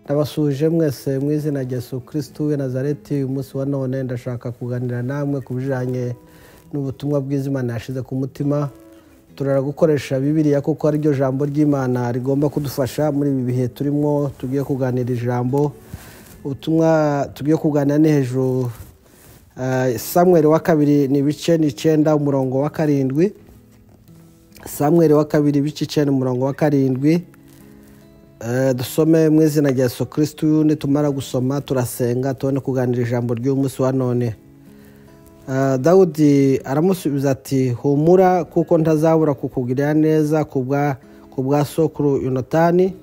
Ndabasuje mwese mu izina rya Yesu Kristo w'i Nazareti. Uyu munsi wa none ndashaka kuganira namwe ku bijanye n'ubutumwa bw'Imana yashize ku mutima. Turara gukoresha Bibiliya kuko ari ryo jambo ry'Imana rigomba kudufasha muri ibi bihe turimo. Tugiye kuganira ijambo, ubutumwa tugiye kuganira ni hejuru Samuel wa kabiri ni ibice 9 umurongo wa 7. Samuel wa kabiri ibice 9 umurongo wa 7. Dusome mu izina rya Yesu Kristo. Nitumara gusoma turasenga tubone kuganira ijambo ry'uyu munsi wa none. Dawudi aramusubiza ati, humura kuko ntazabura kukugirira neza kubwa sokuru Yonatani,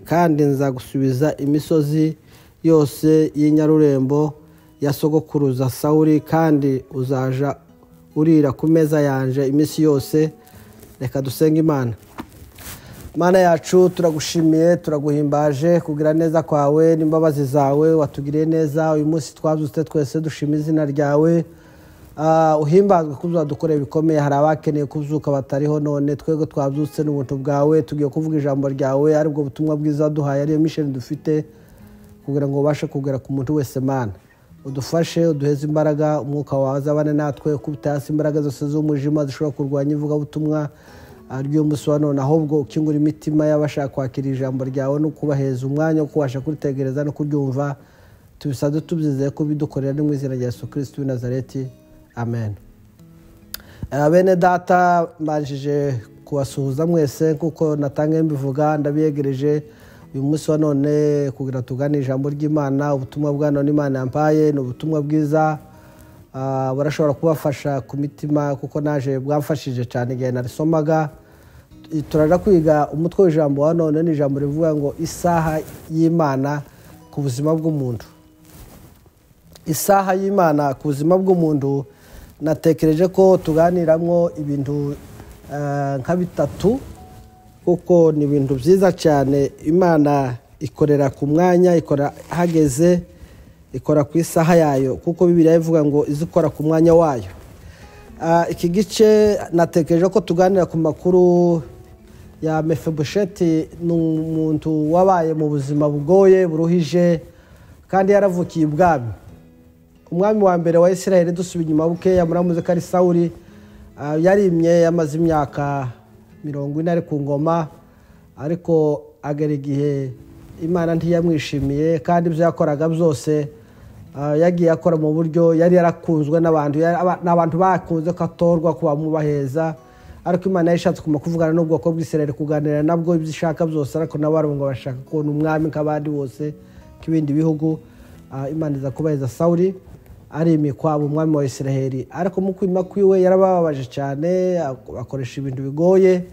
kandi nzagusubiza imisozi yose y'inyarurembo ya sogokuruza Sawuli, kandi uzaja urira ku meza yanje iminsi yose. Reka dusenga Imana. Mana yacu, turagushimiye, turaguhimbaje kugira neza kwawe n'imbabazi zawe. Watugiriye neza uyu munsi, twabyutse twese dushima izina ryawe. Uhimbazwe kuzuza dukorera bikomeye. Hari abakeneye kuzuka batariho, none twego twabyutse n'ubuntu bwawe. Tugiye kuvuga ijambo ryawe, aribwo butumwa bwiza duhaye, ariyo mission dufite, kugira ngo ubashe kugera ku muntu wese. Mana, udufashe, uduheze imbaraga, umwuka wawe azabane natwe, kubitasi imbaraga zose z'umujima zishobora kurwanya ivuga butumwa aryo munsi wa none, ahubwo ukingura imitima y'abashaka kwakira ijambo ryawe no kubaheza umwanya wo kubasha kuritegereza no kuryumva. Tubisabye tubyizeye ko bidukorera ni mu izina rya Yesu Kristo w'i Nazareti, amen. Bene data, mbanjije kubasuhuza mwese kuko natangiye mbivuga, ndabiyegereje uyu munsi wa none kugira tugane ijambo ry'Imana. Ubutumwa bwa none Imana yampaye ni ubutumwa bwiza, burashobora kubafasha ku mitima kuko naje bwamfashije cyane igihe narisomaga. Turaja kwiga umutwe w'ijambo wa none, ni ijambo rivuga ngo isaha y'Imana ku buzima bw'umuntu. Isaha y'Imana ku buzima bw'umuntu. Natekereje ko tuganiramwo ibintu nka bitatu kuko ni ibintu byiza cyane. Imana ikorera ku mwanya, ikora hageze, ikora ku isaha yayo kuko Bibiliya ivuga ngo izikora ku mwanya wayo. Iki gice natekereje ko tuganira ku makuru ya Mefibosheti. Ni umuntu wabaye mu buzima bugoye buruhije kandi yaravukiye ibwami. Umwami wa mbere wa Isirayeli, dusubiye inyuma bukeya, muramuze ko ari Sawuli. Yarimye yamaze imyaka 40 ari ku ngoma, ariko agera igihe Imana ntiyamwishimiye, kandi ibyo yakoraga byose yagiye akora mu buryo yari yarakunzwe n'abantu bakunze ko atorwa kuba mubaheza. Ariko Imana yashatse kuvugana n'ubwoko bw'Isirayeli, kuganira nabwo ibyo ishaka byose, ariko nabo ngo bashaka kubona umwami nk'abandi bose k'ibindi bihugu. Imana iza kubaheza Sawuli arimikwa umwami wa Isirayeli, ariko mu kwima kwiwe yarababaje cyane, akoresha ibintu bigoye.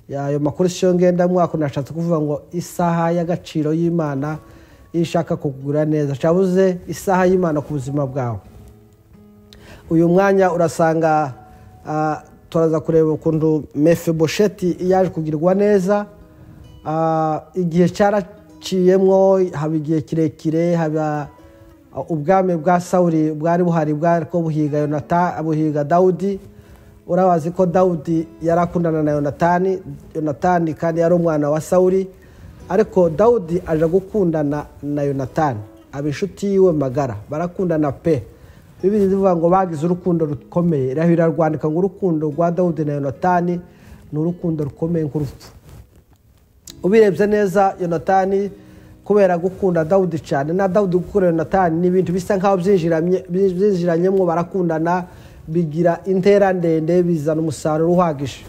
Ayo makuru siyo ngendamwe, ako nashatse kuvuga ngo isaha y'agaciro y'Imana ishaka kugura neza. Cyabuze isaha y'Imana ku buzima bwawe. Uyu mwanya urasanga turaza kureba ukuntu Mefibosheti yaje kugirwa neza. Igihe cyaraciyemwo, haba igihe kirekire, haba ubwami bwa Sawuli bwari buhari, bwariko buhiga Dawudi. Urabazi ko Dawudi yarakundana na Yonatani kandi yari umwana wa Sawuli, ariko Dawudi aje gukundana na Yonatani, abishuti yiwe magara, barakundana pe. Bibiliya ivuga ngo bagize urukundo rukomeye. Irahira rwandika ngo urukundo rwa Dawudi na Yonatani ni urukundo rukomeye nk'urupfu. Ubirebye neza, Yonatani kubera gukunda Dawudi cyane, na Dawudi gukunda Yonatani, ni ibintu bisa nkaho byinjiranyemo, barakundana, bigira intera ndende, bizana umusaruro uhagije.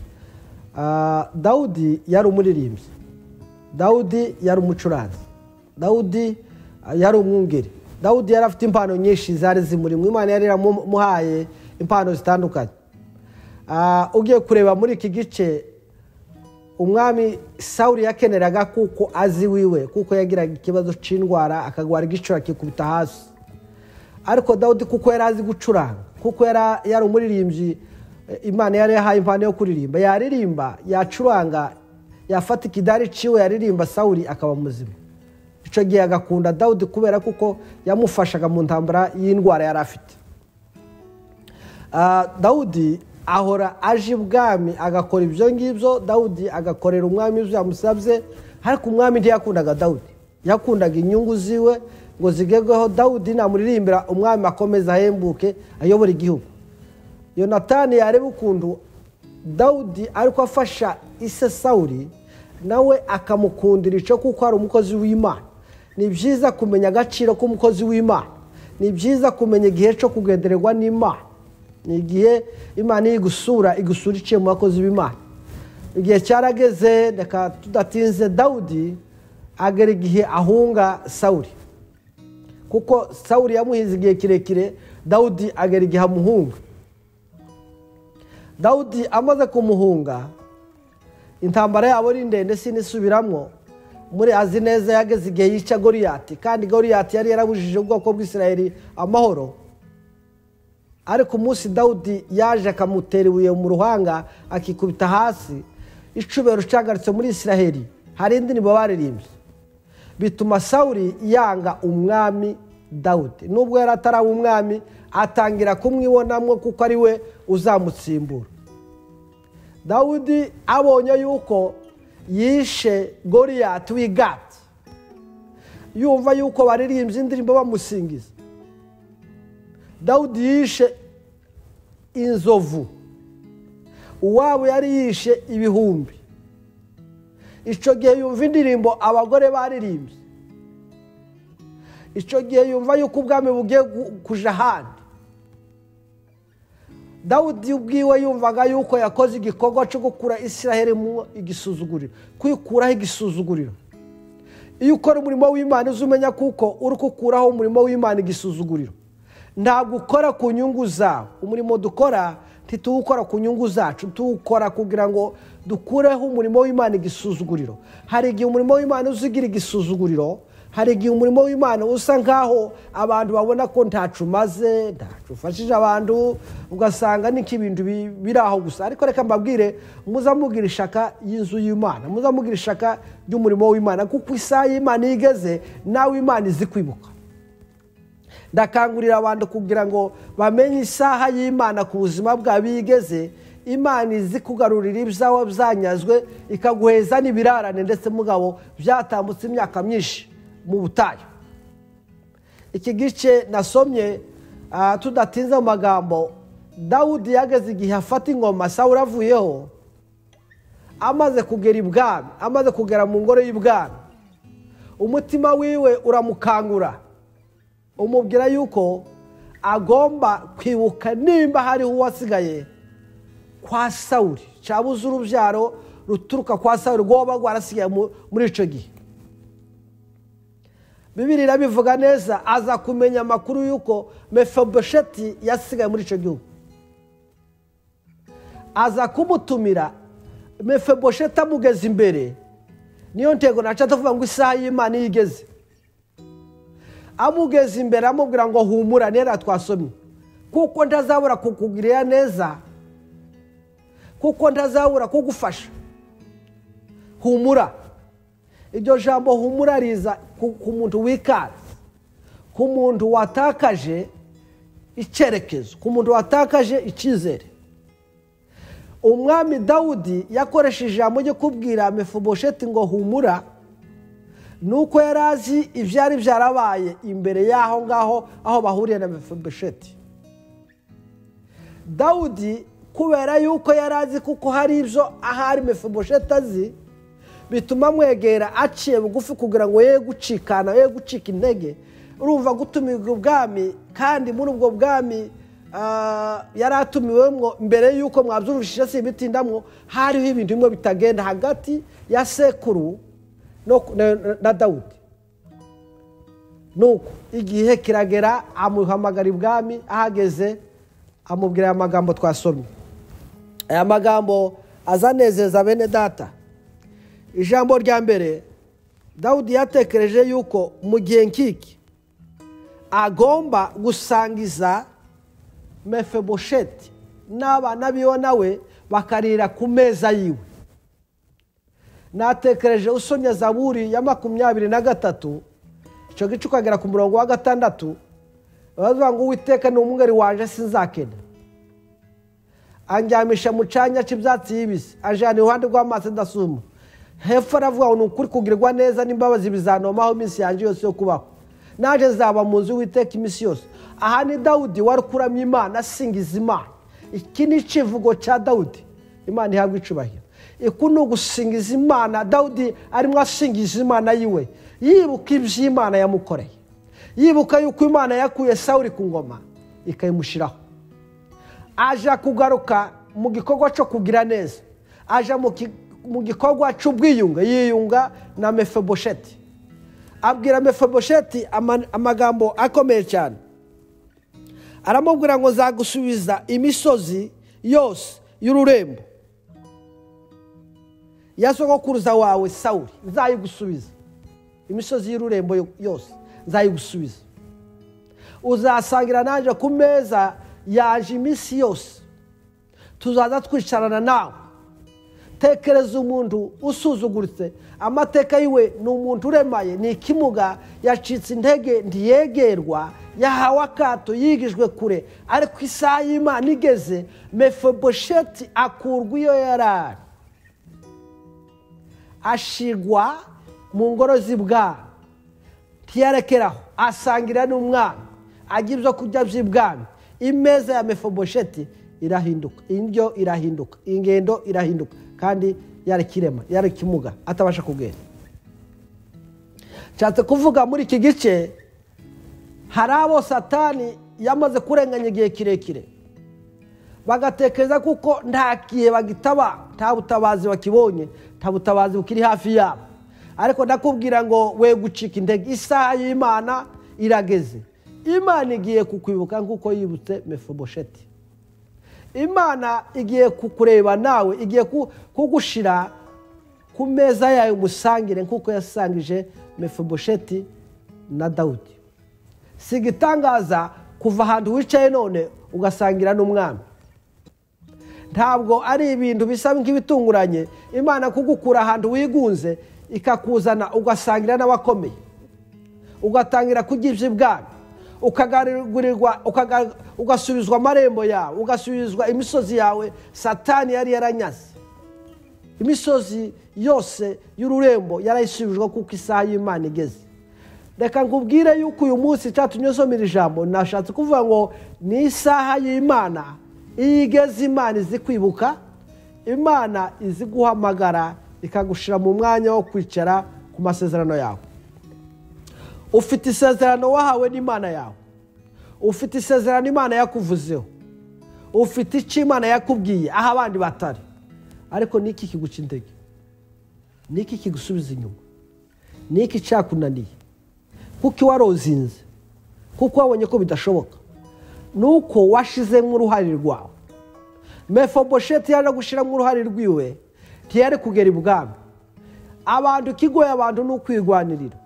Dawudi yari umuririmbyi, Dawudi yari umucuranzi, Dawudi yari umwungeri, Dawudi yari afite impano nyinshi zari zimurimo. Imana yari yaramuhaye impano zitandukanye. Ugiye kureba muri iki gice, umwami Sawuli yakeneraga kuko azi wiwe, kuko yagiraga ikibazo c'indwara, akagwara igicura kikubita hasi. Ariko Dawudi kuko yari azi gucuranga, kuko yari umuririmbyi, Imana yari yahaye impano yo kuririmba, yaririmba, yacuranga, yafata ikidari ciwe yaririmba, Sawuli akaba muzima. Ico gihe agakunda Dawudi kubera kuko yamufashaga mu ntambara y'indwara yari afite. Dawudi ahora aje ibwami agakora ibyo ngibyo, Dawudi agakorera umwami ibyo yamusabye, ariko umwami ntiyakundaga Dawudi. yakundaga inyungu ziwe ngo zigerweho. Dawudi namuririmbira umwami akomeza ahembuke ayobora igihugu. Yonatani yareba ukuntu Dawudi ariko afasha ise Sawuli, nawe akamukundira icyo kuko ari umukozi w'Imana. Ni byiza kumenya agaciro k'umukozi w'Imana, ni byiza kumenya igihe cyo kugendererwa n'Imana. Ni igihe Imana igusura iciye mu bakozi b'Imana. Igihe cyarageze, reka tudatinze, Dawudi agera igihe ahunga Sawuli, kuko Sawuli yamuhize igihe kirekire. Dawudi agera igihe amuhunga. Dawudi amaze kumuhunga, intambara yabo ari ndende sinisubiramo. Muri azi neza yageze igihe yica Goliyati, kandi Goliyati yari yarabujije ubwoko bw'Isirayeli amahoro. Ariko umunsi Dawudi yaje akamutera ibuye mu ruhanga akikubita hasi, icubero cyagarutse muri Isirayeli. Hari indirimbo baririmbye bituma Sawuli yanga umwami Dawudi. Nubwo yari atari umwami, atangira kumwibonamwo kuko ari we uzamutsimbura. Dawudi abonye yuko yishe Goliyati w'i Gati, yumva yuko baririmbye indirimbo bamusingiza. Dawudi yishe inzovu, uwabo yari yishe ibihumbi. Icyo gihe yumva indirimbo abagore baririmbye. Icyo gihe yumva yuko ubwami bugiye kuja ahandi. Dawudi ubwiwe yumvaga yuko yakoze igikorwa cyo gukura Isirayeli mu igisuzuguriro, kwikuraho igisuzuguriro. Iyo ukora umurimo w'Imana uzumenya kuko uri gukuraho umurimo w'Imana igisuzuguriro. Ntabwo ukora ku nyungu zawe. Umurimo dukora ntituwukora ku nyungu zacu, tuwukora kugira ngo dukureho umurimo w'Imana igisuzuguriro. Hari igihe umurimo w'Imana uzigira igisuzuguriro, hari igihe umurimo w'Imana usa nkaho abantu babona ko ntacu maze, ntacu ufashije abantu, ugasanga niki ibintu biraho gusa. Ariko reka mbabwire, muzamugira ishaka y'inzu y'Imana, muzamugira ishaka y'umurimo w'Imana, kuko isaha y'Imana igeze nawe Imana izi kwibuka. Ndakangurira abantu kugira ngo bamenye isaha y'Imana ku buzima bwabo igeze. Imana izi kugarurira ibyawe byanyazwe, ikaguheza n'ibirarane ndetse mugabo byatambutse imyaka myinshi mu butayu. Iki gice nasomye tudatinze mu magambo, Dawudi yageze igihe afata ingoma Sawuli avuyeho, amaze kugera ibwami, amaze kugera mu ngoro y'ibwami, umutima wiwe uramukangura, umubwira yuko agomba kwibuka nimba hariho uwasigaye kwa Sawuli, cyabuze urubyaro ruturuka kwa Sawuli rwoba rwarasigaye muri icyo gihe. Bibiliya irabivuga neza, aza kumenya amakuru yuko Mefibosheti yasigaye muri icyo gihugu. Aza kumutumira, Mefibosheti amugeze imbere. Niyo ntego naca tuvuga ngo isaha y'Imana igeze. Amugeze imbere amubwira ngo humura, nera twasomye, kuko ntazabura kukugirira neza, kuko ntazabura kugufasha. Humura. Iryo jambo humura riza ku muntu wikaze, ku muntu watakaje icyerekezo, ku muntu watakaje icyizere. Umwami Dawudi yakoresheje ijambo ryo kubwira Mefibosheti ngo humura, nuko yari azi ibyari byarabaye imbere y'aho ngaho aho bahuriye na Mefibosheti. Dawudi kubera yuko yari azi kuko hari ibyo ahari Mefibosheti azi, bituma mwegera aciye bugufi kugira ngo ye gucikana, ye gucika intege. Urumva gutumirwa ubwami, kandi muri ubwo bwami yari atumiwemo mbere yuko mwabyumvishije si bitindamwo, hariho ibintu bimwe bitagenda hagati ya sekuru na Dawudi. Nuko igihe kiragera amuhamagara ibwami, ahageze amubwira aya magambo twasomye. Aya magambo azanezeza bene data. Ijambo rya mbere, Dawudi yatekereje yuko mu gihe nk'iki agomba gusangiza Mefibosheti n'abana biwe nawe bakarira ku meza yiwe. Natekereje usomye Zaburi ya 23, icyo gice ukagera ku murongo wa 6, bavuga ngo Uwiteka ni umwungeri wanje sinzakena. Anjyamisha mu cyanya cy'ibyatsi yibisi, anjyana iruhande rw'amazi ndasuma. hepfo aravuga ngo ni ukuri kugirirwa neza n'imbabazi bizanomaho iminsi yanjye yose yo kubaho, naje nzaba mu nzu y'Uwiteka iminsi yose. Aha ni Dawudi wari kuramya Imana, asingiza Imana. Iki ni ikivugo cya Dawudi, Imana ihabwa icubahiro. Iku ni ugusingiza Imana. Dawudi arimo asingiza Imana yiwe, yibuka ibyo Imana yamukoreye, yibuka yuko Imana yakuye Sawuli ku ngoma ikayimushiraho. Aja kugaruka mu gikorwa cyo kugira neza, aja mu gikorwa cy'ubwiyunge, yiyunga na Mefibosheti. Abwira Mefibosheti amagambo akomeye cyane, aramubwira ngo nzagusubiza imisozi yose y'ururembo ya sogokuruza wawe Sawuli, nzayigusubiza. Imisozi y'ururembo yose nzayigusubiza. Uzasangira nanje ku meza yaje iminsi yose, tuzaza twicarana nawe. Tekereza umuntu usuzuguritse, amateka yiwe ni umuntu uremaye, ni ikimuga, yacitse intege, ntiyegerwa, yahawe akato, yigijwe kure. Ariko isaha y'Imana igeze, Mefibosheti akurwa iyo yarari, ashigwa mu ngoro z'ibwami. Ntiyarekeraho, asangira n'umwami, agira ibyo kurya by'ibwami. Imeza ya Mefibosheti irahinduka, indyo irahinduka, ingendo irahinduka, kandi yari kirema, yari kimuga, atabasha kugenda. Nshatse kuvuga muri iki gice hari abo Satani yamaze kurenganya igihe kirekire, bagatekereza kuko nta kihe bagitaba, nta butabazi bakibonye, nta butabazi bukiri hafi yabo. Ariko ndakubwira ngo we gucika intege, isaha y'Imana irageze. Imana igiye kukwibuka nkuko yibutse Mefibosheti. Imana igiye kukureba nawe, igiye kugushira ku meza yayo musangire nkuko yasangije Mefibosheti na Dawudi. Sigitangaza kuva ahantu wicaye none ugasangira n'umwami. Ntabwo ari ibintu bisa nk'ibitunguranye Imana kugukura ahantu wigunze ikakuzana ugasangira n'abakomeye, ugatangira kurya iby'ibwami, ukagarurirwa, ugasubizwa amarembo yawe, ugasubizwa imisozi yawe Satani yari yaranyaze. Imisozi yose y'ururembo yarayisubijwe kuko isaha y'Imana igeze. Reka nkubwire yuko uyu munsi cyatumye nsomera ijambo, nashatse kuvuga ngo ni isaha y'Imana. Iyo igeze Imana izi kwibuka, Imana izi guhamagara ikagushira mu mwanya wo kwicara ku masezerano yawe. Ufite isezerano wahawe n'Imana yawe, ufite isezerano Imana yakuvuzeho, ufite icyo Imana yakubwiye aho abandi batari. Ariko niki kiguca intege? Niki kigusubiza inyuma? Niki cyakunaniye? Kuko warozinze, kuko wabonye ko bidashoboka, nuko washizemo uruhare rwawe. Mefibosheti yaje gushiramo uruhare rwiwe, ntiyari kugera ibwami. Abantu kigoye abantu n'ukwigwanirira.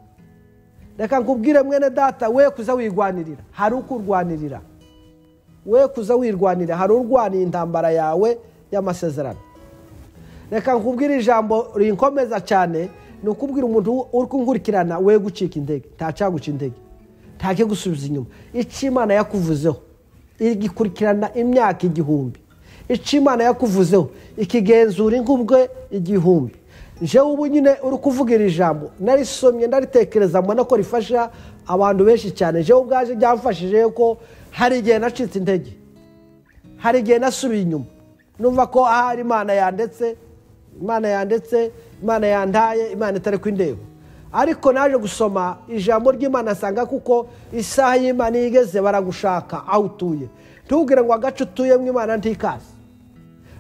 Reka nkubwire mwene data, we kuza wigwanirira, hari ukurwanirira. We kuza wirwanirira, hari urwaniye intambara yawe y'amasezerano. Reka nkubwire ijambo rinkomeza cyane, ni ukubwira umuntu uri kunkurikirana, we gucika intege, ntacaguca intege, ntake gusubiza inyuma. Icyo Imana yakuvuzeho igikurikirana imyaka igihumbi. Icyo Imana yakuvuzeho ikigenzura inkubwe igihumbi. Jewe ubu nyine uri kuvugira ijambo, narisomye ndaritekereza, mbona ko rifasha abantu benshi cyane. Jewe ubwaje byamfashije ko hari igihe nacitse intege, hari igihe nasubiye inyuma, numva ko ahari Imana yandetse, Imana yandaye, Imana itari kwindeba. Ariko naje gusoma ijambo ry'Imana asanga kuko isaha y'Imana igeze baragushaka aho utuye. Ntugire ngo agace utuyemo Imana ntikaze.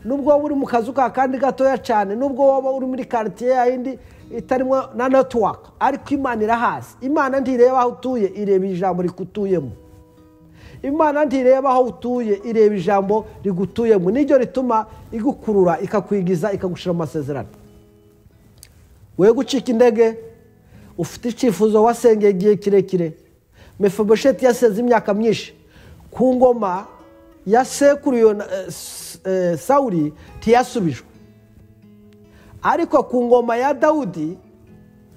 Nubwo wowe uri mu kazu ka kandi gatoya cyane, nubwo wowe uri muri quartier yindi itarimo na network, ariko Imana irahazi. Imana ntireba aho utuye, ireba ijambo rikutuyemo. Imana ntireba aho utuye, ireba ijambo rigutuyemo. Niryo rituma igukurura, ikakwigiza, ikagushira mu masezerano. We gucika indege, ufite icyifuzo wasengeye igihe kirekire. Mefibosheti yaseze imyaka myinshi ku ngoma ya sekuru Sawuli, ntiyasubijwe. Ariko ku ngoma ya Dawudi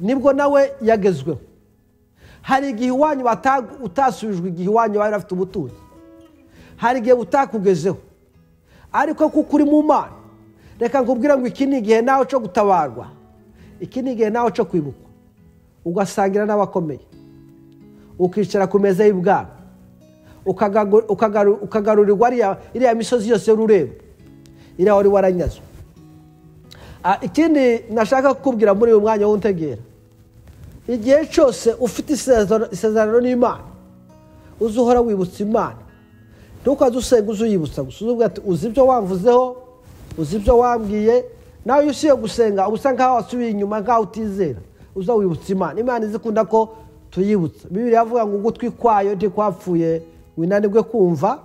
nibwo nawe yagezweho. Hari igihe iwanyu utasubijwe, igihe iwanyu bari bafite ubutunzi, hari igihe utakugezeho. Ariko kuko uri mu Mana, reka nkubwira ngo iki ni igihe nawe cyo gutabarwa. iki ni igihe nawe cyo kwibuka ugasangira n'abakomeye ukicara ku meza y'ibwami ukagarurirwa iriya misozi yose y'ururembo iriya wari waranyazwe. Ikindi nashaka kukubwira muri uyu mwanya w'untegera, igihe cyose ufite isezerano n'Imana uzuhora wibutsa Imana, ntukaze usenga uzuyibutsa gusa, uzuvuga ati uzi ibyo wamvuzeho, uzi ibyo wambwiye. Nawe iyo usiye gusenga ubusa nkaho wasubiye inyuma, nkaho utizera, uza wibutsa Imana. Imana izikunda ko tuyibutsa. Bibiliya avuga ngo ugutwi kwayo ntikwapfuye winanirwe kumva,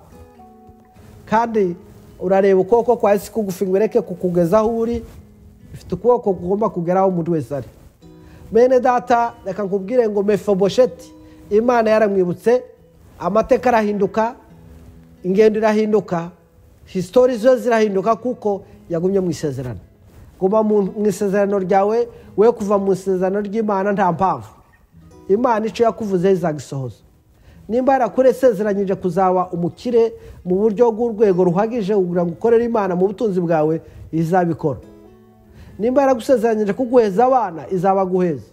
kandi urareba ukuboko kwa Yesu kugufi ngo ureke kukugeza aho uri, ifite ukuboko kugomba kugeraho umuntu wese ari. Bene data, reka nkubwire ngo Mefibosheti Imana yaramwibutse, amateka arahinduka, ingendo irahinduka, history zo zirahinduka kuko yagumye mu isezerano. Guma mu isezerano ryawe, we kuva mu isezerano ry'Imana nta mpamvu. Imana icyo yakuvuzeho izagisohoza. Nimba yarakuresezeranyije kuzaba umukire mu buryo bw'urwego ruhagije kugira ngo ukorere Imana mu butunzi bwawe, izabikora. Nimba yaragusezeranyije kuguheza abana, izabaguheza.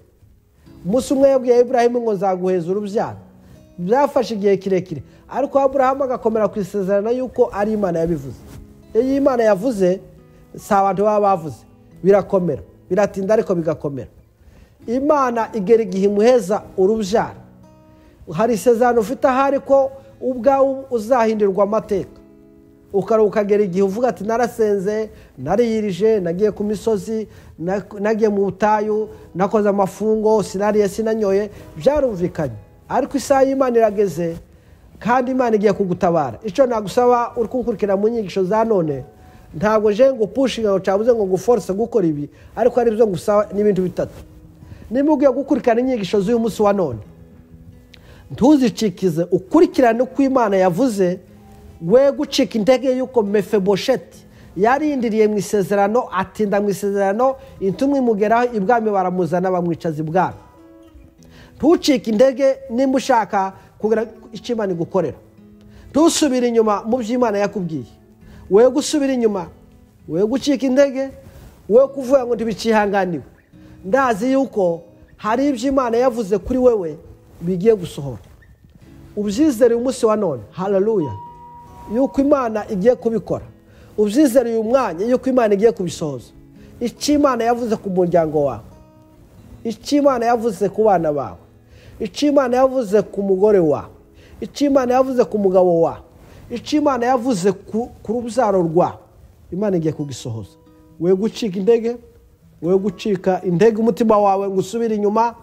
Umunsi umwe yabwiye Ibrahimu ngo nzaguheza urubyaro. Byafashe igihe kirekire, ariko Abrahamu agakomera ku isezerano yuko ari Imana yabivuze. Iyo Imana yavuze, si abantu baba bavuze, birakomera, biratinda ariko bigakomera. Imana igera igihe imuheza urubyaro. Hari isezerano ufite ahari ko ubwawe uzahindirwa amateka, ukagera igihe uvuga ati narasenze, nariyirije, nagiye ku misozi, nagiye mu butayu, nakoze amafungo, sinariye sinanyoye, byarumvikanye. Ariko isaha y'Imana irageze kandi Imana igiye kugutabara. Icyo nagusaba uri kunkurikira mu nyigisho za none, ntabwo je ngo pushinga ngo cabuze ngo nguforce gukora ibi, ariko ari byo ngusaba n'ibintu bitatu. Nimba ugiye gukurikirana inyigisho z'uyu munsi wa none, ntuzicikize, ukurikirane uko Imana yavuze, we gucika intege yuko Mefibosheti yarindiriye mu isezerano, atinda mu isezerano, intumwa imugeraho ibwami baramuzana bamwicaza ibwami. Ntucike intege nimba ushaka kugira icyo Imana igukorera. Ntusubire inyuma mu byo Imana yakubwiye. We gusubira inyuma, we gucika intege, we kuvuga ngo ntibicihanganiwe. Ndazi yuko hari ibyo Imana yavuze kuri wewe bigiye gusohora. Ubyizere uyu munsi wa none, haleluya, yuko Imana igiye kubikora. Ubyizere uyu mwanya yuko Imana igiye kubisohoza. Icyo Imana yavuze ku muryango wawe, icyo Imana yavuze ku bana bawe, icyo Imana yavuze ku mugore wawe, icyo Imana yavuze ku mugabo wawe, icyo Imana yavuze ku rubyaro rwawe, Imana igiye kugisohoza. We gucika intege, we gucika intege umutima wawe ngo usubire inyuma,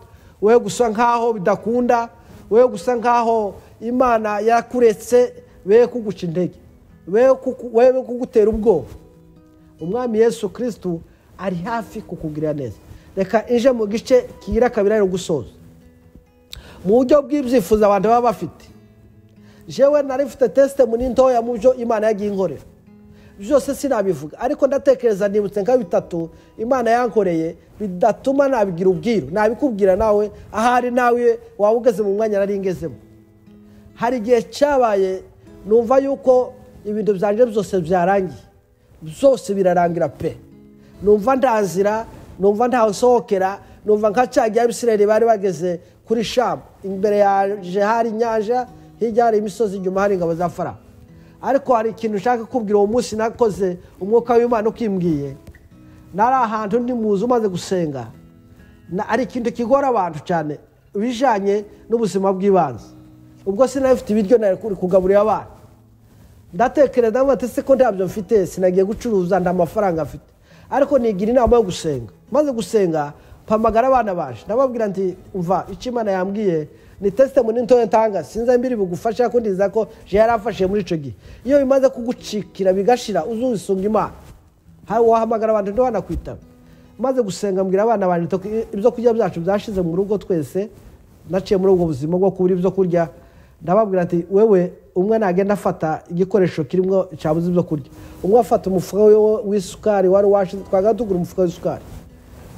we gusa nkaho bidakunda, we gusa nkaho Imana yakuretse, we kuguca intege, we kugutera ubwoba. Umwami Yesu Kristo ari hafi kukugirira neza. Reka inje mu gice kigira kabiri ari gusoza. Mu buryo bw'ibyifuzo abantu baba bafite, jewe nari mfite testimony ntoya mu byo Imana yagiye inkorera. Byose sinabivuga, ariko ndatekereza nibutse nka bitatu Imana yankoreye bidatuma nabigira ubwiru, nabikubwira nawe ahari nawe wabugeze mu mwanya nari ngezemo. Hari igihe cyabaye numva yuko ibintu byanje byose byarangiye, byose birarangira pe. Numva ndanzira, numva ntasohokera, numva nka cyagiye Abisirayeli bari bageze kuri Shamu, imbere yaje hari inyanja, hirya hari imisozi, inyuma hari ingabo za Farawo. Ariko hari ikintu ushaka kubwira uwo munsi nakoze, umwuka w'Imana ukimbwiye. Nari ahantu ndi muzi umaze gusenga, ari ikintu kigora abantu cyane bijanye n'ubuzima bw'ibanze. Ubwo sinafite ibiryo nari kugaburira abana, ndatekereza ngo se ko ndabyo mfite, sinagiye gucuruza nda amafaranga afite, ariko nigira inama yo gusenga. Maze gusenga mpamagara abana baje, ndababwira nti umva icyo Imana yambwiye ni testimony ntoya ntanga, sinza mbiri bugufasha ko ndiza ko je yarafashe muri ico gihe. Iyo bimaze kugucikira bigashira, uzusunga Imana, hawo wahamagara abantu ndo banakwitaba. Maze gusenga mbwira abana banje ibyo kurya byacu byashize mu rugo twese, naciye muri ubwo buzima bwo kubura ibyo kurya. Ndababwira ati wewe umwe nagenda afata igikoresho kirimo cyabuze ibyo kurya, umwe afata umufuka w'isukari wari washize, twagatugura umufuka w'isukari,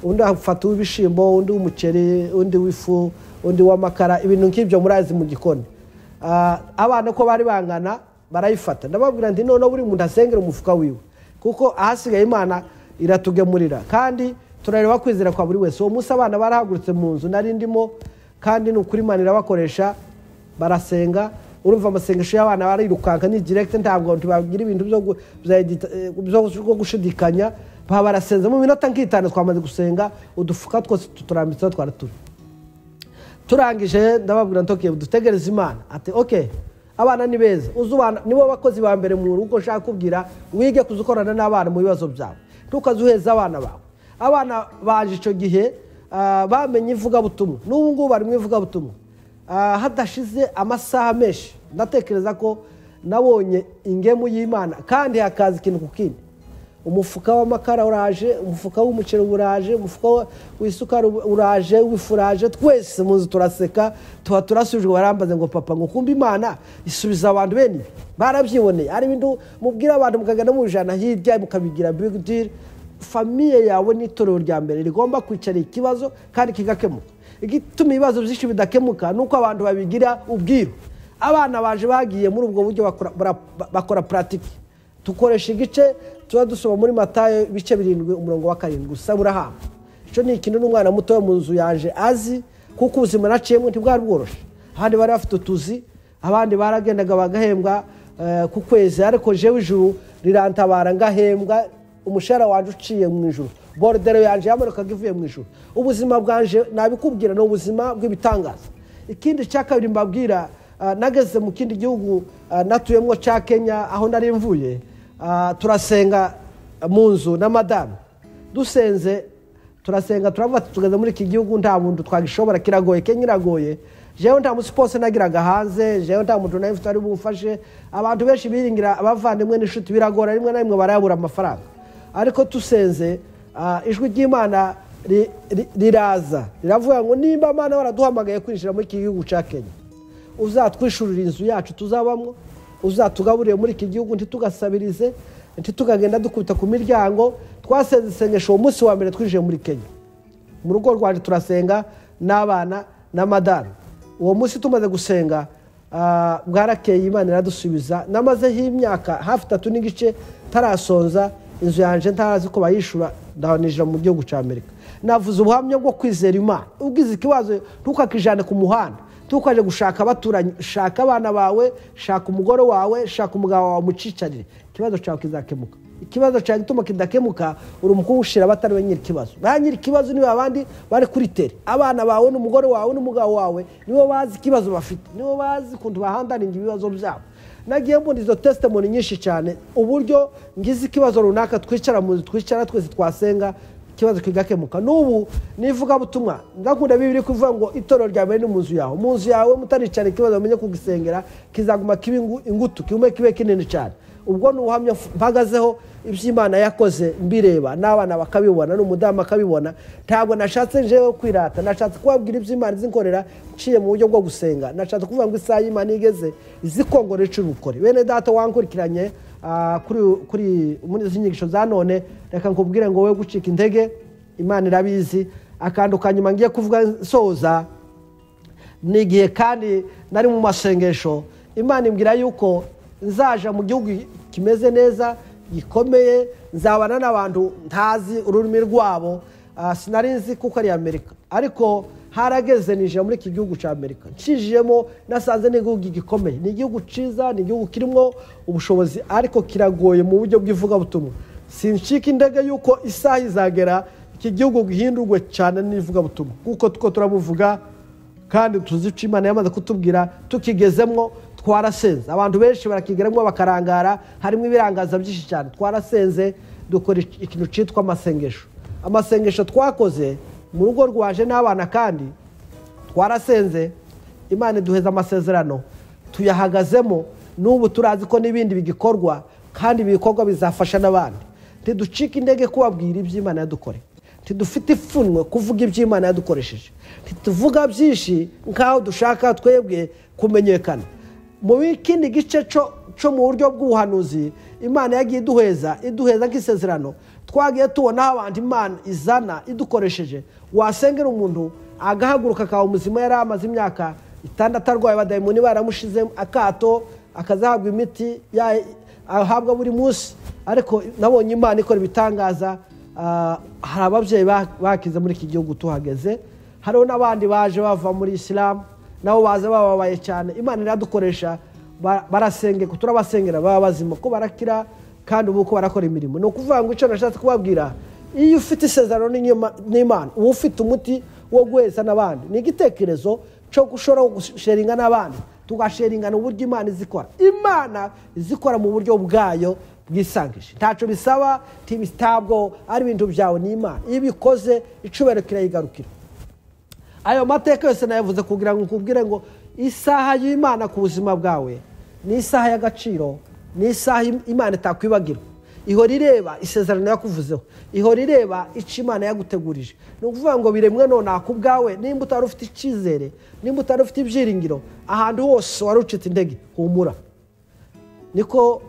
undi afata w'ibishimbo, undi w'umuceri, undi w'ifu, undi w'amakara, ibintu nk'ibyo murazi mu gikoni. Abana ko bari bangana barayifata. Ndababwira nti none buri muntu asengera umufuka wiwe, kuko ahasigaye Imana iratugemurira, kandi turareba kwizera kwa buri wese. Uwo munsi abana barahagurutse mu nzu nari ndimo, kandi n'ukuri Imana irabakoresha, barasenga. Urumva amasengesho y'abana barirukanka ni direct, ntabwo tubagira ibintu byo gushidikanya. Barasenze mu minota nk'itanu twamaze gusenga, udufuka twose tuturambitseho twari turi. Turangije ndababwira ntoke dutegereze Imana. Ati okay, abana ni beza, uzubana nibo bakozi ba mbere mu rugo. Nshaka kubwira wige kuzukorana n'abana mu bibazo byabo, tukazuheza abana bawe. Abana baje icyo gihe bamenye ivugabutumwa, n'ubu ngubu bari mu ivugabutumwa. Hadashize amasaha menshi ndatekereza ko nabonye ingemu y'Imana, kandi hakaza ikintu ku kindi. Umufuka w'amakara uraje, umufuka w'umuceri uraje, umufuka w'isukari uraje, w'ifuraje, twese muzi turaseka, turasubijwe. Barambaze ngo papa, ngo kumbe Imana isubiza abantu bene barabyiboneye. Ari ibintu mubwira abantu mukagenda mu jana hirya mukabigira big deal. Famiye yawe n'itorero rya mbere rigomba kwicara ikibazo kandi kigakemuka. Igituma ibibazo byinshi bidakemuka nuko abantu babigira ubwiru. Abana baje bagiye muri ubwo buryo bakora pratique. Tukoresha igice tuba dusoma muri Matayo ibice 7 umurongo wa 7 gusa burahamba. Ico ni ikintu n'umwana muto yo mu nzu yaje azi, kuko ubuzima naciyemo ntibwari bworoshe. Abandi bari bafite utuzi, abandi baragendaga bagahembwa ku kwezi, ariko jewe ijuru rirantabara ngahembwa umushara wanje uciye mu ijuru. Bordero yanje yamarukaga ivuye mu ijuru. Ubuzima bwanje nabikubwira no ubuzima bw'ibitangaza. Ikindi cyakabiri mbabwira, nageze mu kindi gihugu natuyemo cya Kenya, aho nari mvuye. Turasenga mu nzu na madame, dusenze turasenga turavuga tugeze muri iki gihugu nta muntu twagishobora, kiragoye. Kenya iragoye. Jewe nta musipose nagiraga hanze, jewe nta muntu nayo ari bumfashe. Abantu benshi biringira abavandimwe n'inshuti, biragora rimwe na rimwe barayabura amafaranga. Ariko tusenze, ijwi ry'Imana riraza riravuga ngo nimba Imana waraduhamagaye kwinjira muri iki gihugu cya Kenya, uzatwishurira inzu yacu tuzabamwo, uzatugaburire muri iki gihugu, ntitugasabirize, ntitugagenda dukubita ku miryango. Twasenze isengesho uwo munsi wa mbere twinjiye muri Kenya. Mu rugo rwaje turasenga n'abana na madame. Uwo munsi tumaze gusenga, bwarakeye Imana iradusubiza. Namazeho imyaka hafi 3 n'igice tarasonza inzu yanje, ntarazi ko bayishura, ndabanijira mu gihugu cya Amerika. Navuze ubuhamya bwo kwizera Imana. Ugize ikibazo ntukakijane ku muhanda, tukaje gushaka abaturanyi, shaka abana bawe, shaka umugore wawe, shaka umugabo wawe, mucicarire, ikibazo cyawe kizakemuka. Ikibazo cyawe gituma kidakemuka uri umukubushira batari we nyiri kibazo. Ba nyiri kibazo niwe abandi bari kuri tere. Abana bawe n'umugore wawe n'umugabo wawe nibo bazi ikibazo bafite, nibo bazi kuntu bahandaninga ibibazo byabo. Nagiye mbona izo testimony nyinshi cyane, uburyo ngize ikibazo runaka twicara mu twicara twese twasenga, ikibazo kigakemuka. N'ubu nivuga butumwa ndakunda Bibiri kuvuga ngo itorero rya mbere ni mu nzu yawe. Mu nzu yawe mutaricara ikibazo umenye kugisengera, kizaguma kibe ingutu, kibe kinini cyane. Ubwo n'ubuhamya mpagazeho iby'Imana yakoze mbireba, n'abana bakabibona, n'umudamu akabibona. Ntabwo nashatse njewe kwirata, nashatse kubabwira iby'Imana zinkorera nciye mu buryo bwo gusenga. Nashatse kuvuga ngo isaha y'Imana igeze izikongora ico ubukore. Bene data wankurikiranye kuri muri izi nyigisho za none, reka nkubwire ngo wowe gucika intege, Imana irabizi. Akantu kanyuma ngiye kuvuga soza, nigihe kandi nari mu masengesho, Imana imbwira yuko nzaja mu gihugu kimeze neza gikomeye, nzabana n'abantu ntazi ururimi rwabo. Sinari nzi kuko ari Amerika, ariko harageze nije muri iki gihugu cya Amerika. Ncijiyemo nasanze n'igihugu gikomeye, ni igihugu ciza, ni igihugu kirimo ubushobozi, ariko kiragoye mu buryo bw'ivugabutumwa. Sinshika indege yuko isaha izagera iki gihugu gihindurwe cyane n'ivugabutumwa, kuko tuko turabuvuga kandi tuzica Imana yamaze kutubwira. Tukigezemwo twarasenze, abantu benshi barakigeramo bakarangara, harimo ibirangaza byinshi cyane. Twarasenze dukora ikintu cyitwa amasengesho. Amasengesho twakoze mu rugo rwaje n'abana, kandi twarasenze, Imana iduheza amasezerano tuyahagazemo. N'ubu turazi ko n'ibindi bigikorwa, kandi ibikorwa bizafasha n'abandi. Ntiducika indege kubabwira iby'Imana yadukoreye, ntidufite ifunwe kuvuga iby'Imana yadukoresheje, ntituvuga byinshi nk'aho dushaka twebwe kumenyekana. Mu kindi gice cyo mu buryo bw'ubuhanuzi, Imana yagiye iduheza nk'isezerano. Twagiye tubona abantu Imana izana idukoresheje. Wasengera umuntu agahaguruka akaba umuzima, yari amaze imyaka 6 arwaye, abadayimoni baramushize akato, akazahabwa imiti ahabwa buri munsi. Ariko nabonye Imana ikora ibitangaza. hari ababyeyi bakize muri iki gihugu tuhageze, hariho n'abandi baje bava muri Islam nabo baza bababaye cyane. Imana iradukoresha, barasenge turabasengera baba bazima ko barakira kandi ubu ko barakora imirimo. No kuvuga ngo icyo nashatse kubabwira, iyo ufite isezerano n'Imana uba ufite umuti wo guheza n'abandi. Ni igitekerezo cyo gushora gusharinga n'abandi, tugasharinga uburyo Imana izikora. Imana izikora mu buryo bwayo bwisangije, ntacyo bisaba, ntabwo ari ibintu byawe n'Imana. Iyo bikoze icubero kirayigarukira. Ayo mateka yose nayavuze kugira ngo nkubwire ngo isaha y'Imana ku buzima bwawe ni isaha y'agaciro, ni isaha Imana itakwibagira. Ihora ireba isezerano yakuvuzeho, ihora ireba icyo Imana yagutegurije. Ni ukuvuga ngo biremwe none akubwawe, nimba utari ufite icyizere, nimba utari ufite ibyiringiro, ahantu hose wari ucitse intege, humura. Niko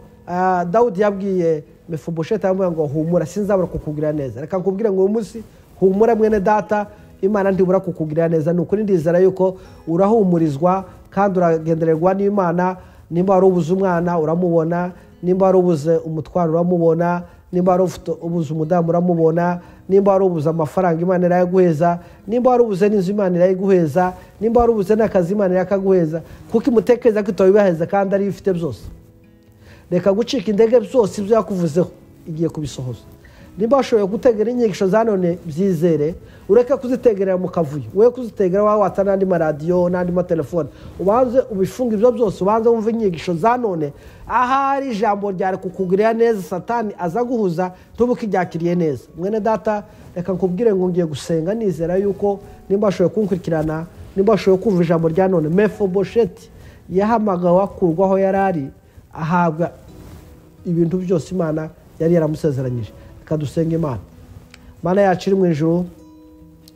Dawudi yabwiye Mefibosheti aramubwira ngo humura, sinzabura kukugirira neza. Reka nkubwire ngo uyu munsi humura mwene data, Imana ntibura kukugirira neza. Ni ukuri ndizera yuko urahumurizwa kandi uragendererwa n'Imana. Nimba wari ubuze umwana uramubona, nimba wari ubuze umutwaro uramubona, nimba wari ubuze umudamu uramubona, nimba wari ubuze amafaranga Imana irayaguheza, nimba wari ubuze n'inzu Imana irayiguheza, nimba wari ubuze n'akazi Imana irakaguheza, kuko imutekereza ko itobibaheza kandi ari ifite byose. Reka gucika indege byose ibyo yakuvuzeho igiye kubisohoza. Nimba washoboye gutegera inyigisho za none byizere, ureke kuzitegerera mu kavuyo, we kuzitegera wawe watana n'andi maradiyo n'andi matelefone, ubanze ubifunga ibyo byose, ubanze wumva inyigisho za none. Ahari ijambo ryari kukugirira neza, Satani aza guhuza ntubuke iryakiriye neza. Mwene data, reka nkubwire ngo ngiye gusenga nizera yuko nimba washoboye kunkurikirana, nimba washoboye kumva ijambo rya none. Mefibosheti yahamagawe akurwaho yarari, ahabwa ibintu byose Imana yari yaramusezeranyije. Kadusenga Imana. Mana yacu iri mu ijuru,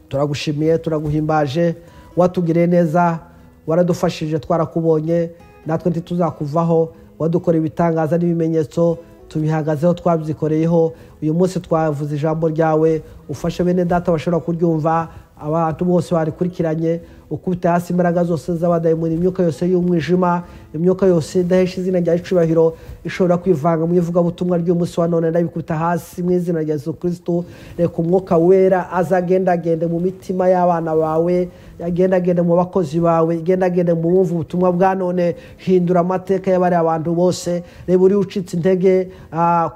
turagushimiye, turaguhimbaje, watugiriye neza, waradufashije, twarakubonye, natwe ntituzakuvaho, wadukora ibitangaza n'ibimenyetso, tubihagazeho, twabyikoreyeho. Uyu munsi twavuze ijambo ryawe, ufashe bene data bashobora kuryumva, abantu bose barikurikiranye, ukubita hasi imbaraga zose z'abadayimoni, imyuka yose y'umwijima, imyuka yose idahesha izina rya icubahiro ishobora kwivanga mu ivugabutumwa ry'umunsi wa none, ndabikubita hasi mu izina rya Yesu Kristo. Reka umwuka wera azagendagende mu mitima y'abana bawe, agendagende mu bakozi bawe, agendagende mu bumva ubutumwa bwa none. Hindura amateka y'abari abantu bose. Reba uri ucitse intege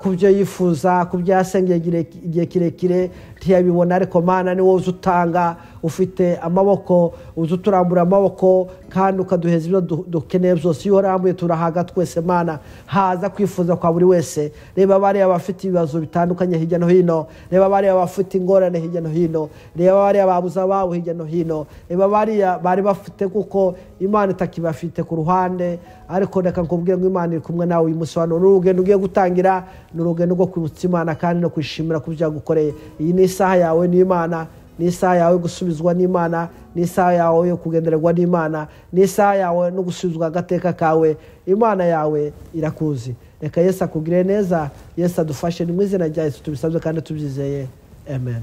ku byo yifuza, ku byo yasengeye igihe kirekire ntiyabibona, ariko Mana ni wowe uzutanga, ufite amaboko, uzuturambura amaboko kandi ukaduheza ibyo dukeneye byose. Iyo urambuye turahaga twese Mana, haza kwifuza kwa buri wese. Reba bari abafite ibibazo bitandukanye hirya no hino, reba bari abafite ingorane hirya no hino, reba bari ababuza bawe hirya no hino, reba bari bafite kuko Imana itakibafite ku ruhande. Ariko reka nkubwire ngo Imana iri kumwe nawe uyu munsi wa none. Urugendo ugiye gutangira ni urugendo rwo kwibutsa Imana kandi no kwishimira ku byo yagukoreye. Iyi ni isaha yawe n'Imana, ni isaha yawe gusubizwa n'Imana, ni isaha yawe yo kugendererwa n'Imana, ni isaha yawe no gusubizwa agateka kawe. Imana yawe irakuzi. Reka Yesu akugire neza, Yesu adufashe. Ni mu izina rya Yesu tubisabye kandi tubyizeye, amen.